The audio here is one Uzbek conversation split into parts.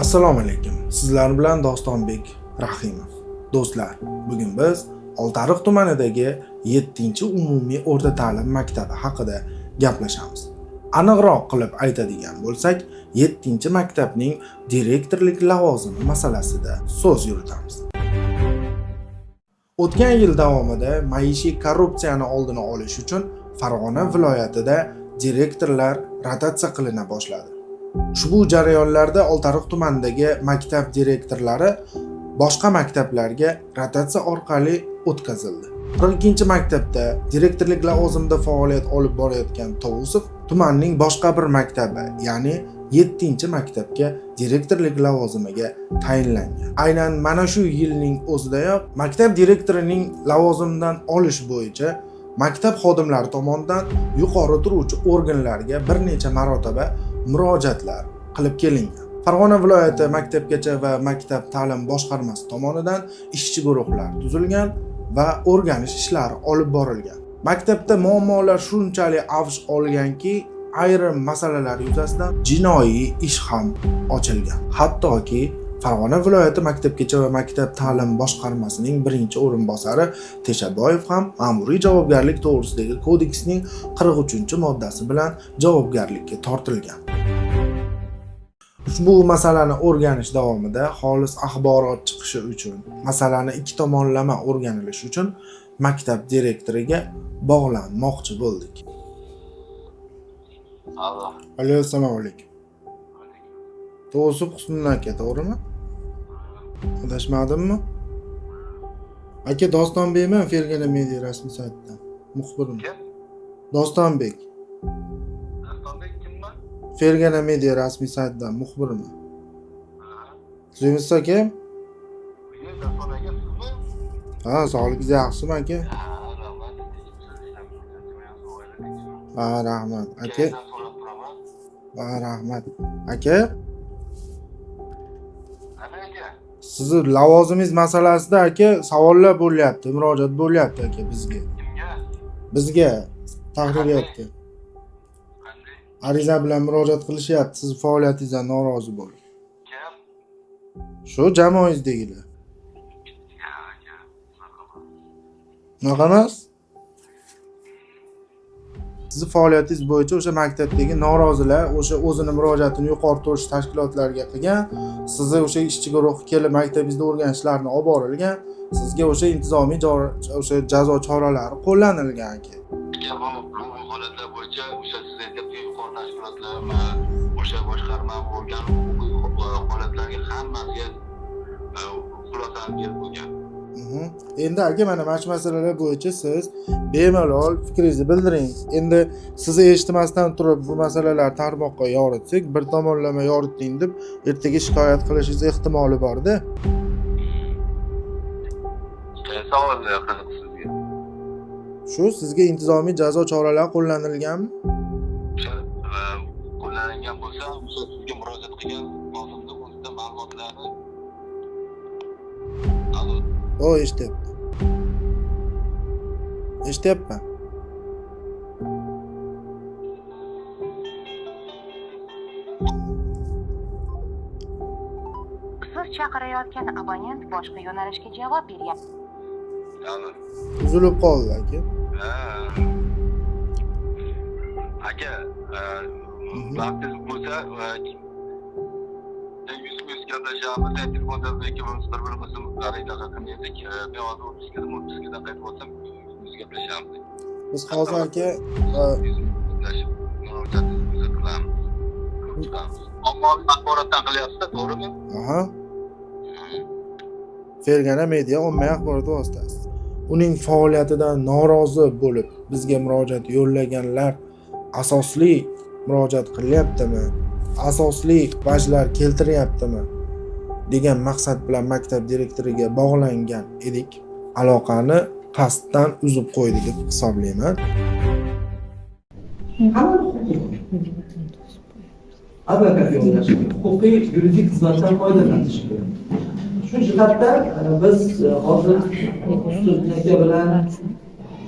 Assalomu alaykum. Sizlar bilan Dostonbek Rahimov. Do'stlar, bugun biz Oltiariq tumanidagi 7-umumiy o'rta ta'lim maktabi haqida gaplashamiz. Aniqroq qilib aytadigan bo'lsak, 7-maktabning direktorlik lavozimi masalasida so'z yuritamiz. O'tgan yil davomida maishiy korrupsiyani oldini olish uchun Farg'ona viloyatida direktorlar rotatsiya qilina boshladi. Ushbu jarayonlarda Oltiariq tumanidagi maktab direktorlari boshqa maktablarga rotatsiya orqali o'tkazildi. 42-maktabda direktorlik lavozimida faoliyat olib borayotgan Tovusov tumanning boshqa bir maktabi, ya'ni 7-maktabga direktorlik lavozimiga tayinlangan. Aynan mana shu yilning o'zidayoq maktab direktorining lavozimidan olish bo'yicha maktab xodimlari tomonidan yuqori turuvchi organlarga bir necha marotaba murojaatlar qilib kelingan. Farg'ona viloyati maktabgacha va maktab ta'lim boshqarmasi tomonidan ishchi guruhlar tuzilgan va o'rganish ishlari olib borilgan. Maktabda muammolar shunchalik avj olganki, ayrim masalalar yuzasidan jinoiy ish ham ochilgan. Hattoki Farg'ona viloyati maktabgacha va maktab ta'lim boshqarmasining birinchi o'rinbosari Teshaboyev ham ma'muriy javobgarlik to'g'risidagi kodeksning 43-moddasi bilan javobgarlikka tortilgan. Ushbu masalani o'rganish davomida xolis axborot chiqishi uchun, masalani ikki tomonlama o'rganilishi uchun maktab direktoriga bog'lanmoqchi bo'ldik. Assalomu alaykum. To'g'risi Husnul aka, to'g'rimi? Adashmadimmi? Aka, Dostonbekman, Fergana media rasmiy saytidan. Muxbirim. Dostonbek. Dostonbek kimman? Fergana media rasmiy saytidan muxbirman. Sizmisiz aka? Doston aka sizmi? Ha, sog'ligingiz yaxshimi aka? Ha, rahmat. Aka. Ha, rahmat. Aka, sizni lavozimingiz masalasida aka savollar bo'lyapti, murojaat bo'lyapti aka bizga. Kimga? Bizga tahririyatga. Ariza bilan murojaat qilishyapti, siz faoliyatingizdan norozi bo'lib. Kim? Shu jamoangizdagilar. Unaqa emas? Sizni faoliyatingiz bo'yicha o'sha maktabdagi norozilar o'sha o'zini murojaatini yuqori turuvchi tashkilotlarga qilgan, sizni o'sha ishchi guruh kelib maktabingizda o'rganishlarni olib borilgan, sizga o'sha intizomiy o'sha jazo choralari qo'llanilgan aka. Bu holatlar bo'yicha o'sha siz aytgan yuqori tashkilotlarmi, o'sha boshqarma bo'lgan holatlarga hammasiga xulosani berib qo'ygan. Endi aka, mana mana shu masalalar bo'yicha siz bemalol fikringizni bildiring. Endi sizni eshitmasdan turib bu masalalar tarmoqqa yoritsak, bir tomonlama yoriting deb ertaga shikoyat qilishingiz ehtimoli bor-da. Savol qiziq sizga. Shu sizga intizomiy jazo choralari qo'llanilganmi? Qo'llanilgan bo'lsa, o'sha sizga murojaat qilgan lozimli o'zida ma'lumotlarni eshityapman. Siz chaqirayotgan abonent boshqa yo'nalishga javob beryapti. Uzilib qoldi aka. Aka, vaqtingiz bo'lsa, yuz gaplashamiz, telefonda ikkalamiz bir-birimizni arizaga qilmaylik. Men hozir o'tishga qaytib olsam, yuz gaplashamiz. Biz hozir aka murojaatingizni qilamiz. Ommaviy axborotdan qilyapsiz, to'g'rimi? Aha. Fergana media ommaviy axborot vositasi. Uning faoliyatidan norozi bo'lib bizga murojaat yo'llaganlar asosli murojaat qilyaptimi? Asosli vajlar keltiryaptimi degan maqsad bilan maktab direktoriga bog'langan edik. Aloqani qasddan uzib qo'ydi deb hisoblayman. Huquqiy yuridik xizmatdan foydalanish kerak. Shu jihatdan biz hozir Husnul aka bilan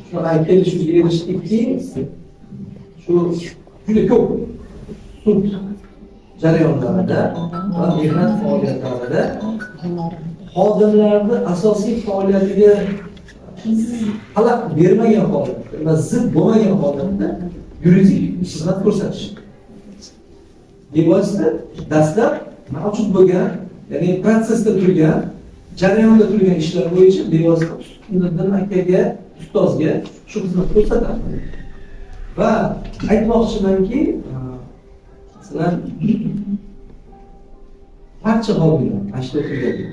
shunaqa kelishuvga erishdikki, shu juda ko'p sud jarayonlarida va mehnat faoliyatlarida xodimlarni asosiy faoliyatiga xalaqit bermagan holatda va zid bo'lmagan holatda yuridik xizmat ko'rsatish. Bevosita dastlab mavjud bo'lgan, ya'ni protsessda turgan, jarayonda turgan ishlar bo'yicha bevosita Ustundiddin akaga, ustozga shu xizmat ko'rsatadi. Va aytmoqchimanki, masalan, barcha hobbilar, ashta o'qiydi.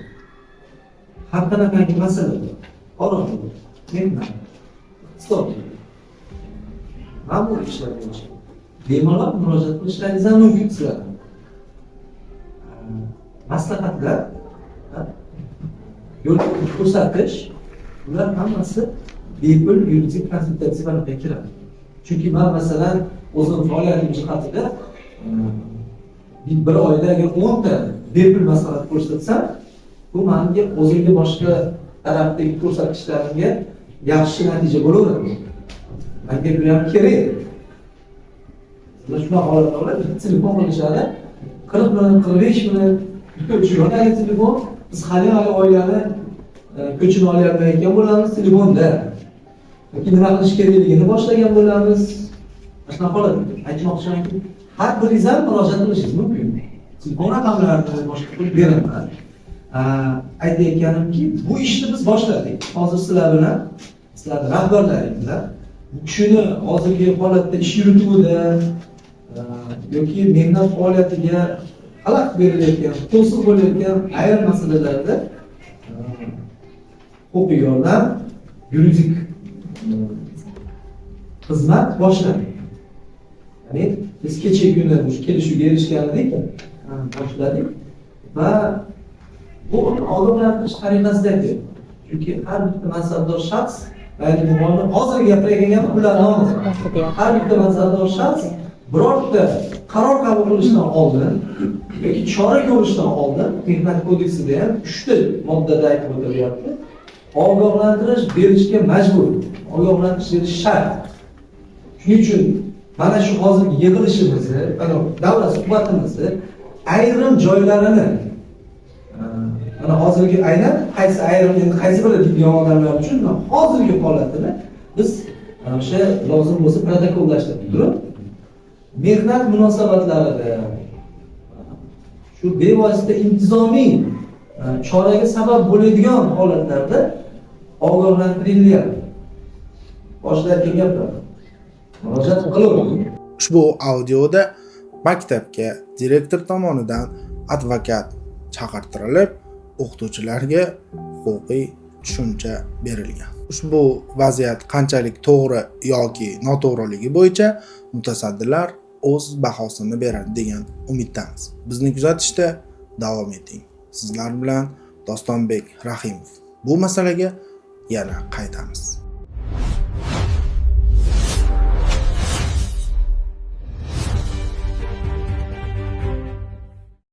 Har qanaqangi masala bor. Qorong'i, mehnat, iqtisod, ma'muriy ishlar bo'yicha bemalol murojaat qilishlaringiz ham mumkin sizlarga. Maslahatlar, yo'l ko'rsatish, ular hammasi bepul yuridik konsultatsiyalarga kiradi. Chunki men masalan o'zim faoliyatim jihatida bir oyda agar 10 ta bepul maslahat ko'rsatsam, bu menga o'zimga boshqa tarafdagi ko'rsatkichlarimga yaxshi natija bo'laveradi. Menga bu ham kerak. Shunaqa holatlar telefon qilishadi. 40 minut, 45 minut ko'chirib telefon, biz hali oilani ko'chirib olayotgan bo'lamiz telefonda. Yoki nima qilish kerakligini boshlagan bo'lamiz. Shunaqa holat. Aytmoqchimanki, har biringiz ham murojaat qilishingiz mumkin. Telefon raqamlarini boshqa qo'yib beraman. Aytayotganimki, bu ishni biz boshladik. Hozir sizlar bilan, sizlar rahbarlaringiz bilan bu kishini hozirgi holatda ish yurituvida yoki mehnat faoliyatiga xalaqit berilayotgan, to'siq bo'layotgan ayrim masalalarda huquqiy yordam, yuridik xizmat boshladik. Ya'ni biz kecha kuni kelishuvga erishgan edik, boshladik va bu ogohlantirish tariqasidagi. Chunki har bitta mansabdor shaxs, ya'ni bu hozir gapirgan bular nomi. Har bitta mansabdor shaxs birorta qaror qabul qilishdan oldin yoki chora ko'rishdan oldin mehnat kodeksida ham 3 ta moddada aytib o'tilyapti. Ogohlantirish berishga majbur. Ogohlantirish berish shart. Shuning uchun mana shu hozirgi yig'ilishimizni, mana davlat suhbatimizni ayrim joylarini mana hozirgi aynan qaysi ayrim endi qaysi biri deydigan odamlar uchun hozirgi holatini biz mana o'sha lozim bo'lsa protokollashtirib turib mehnat munosabatlarida shu bevosita intizomiy choraga sabab bo'ladigan holatlarda ogohlantirilyapti. Boshlayotgan gaplar murojaat qilaveradi. Ushbu audioda maktabga direktor tomonidan advokat chaqirtirilib, o'qituvchilarga huquqiy tushuncha berilgan. Ushbu vaziyat qanchalik to'g'ri yoki noto'g'riligi bo'yicha mutasaddilar o'z bahosini beradi degan umiddamiz. Bizni kuzatishda davom eting. Sizlar bilan Dostonbek Rahimov. Bu masalaga yana qaytamiz.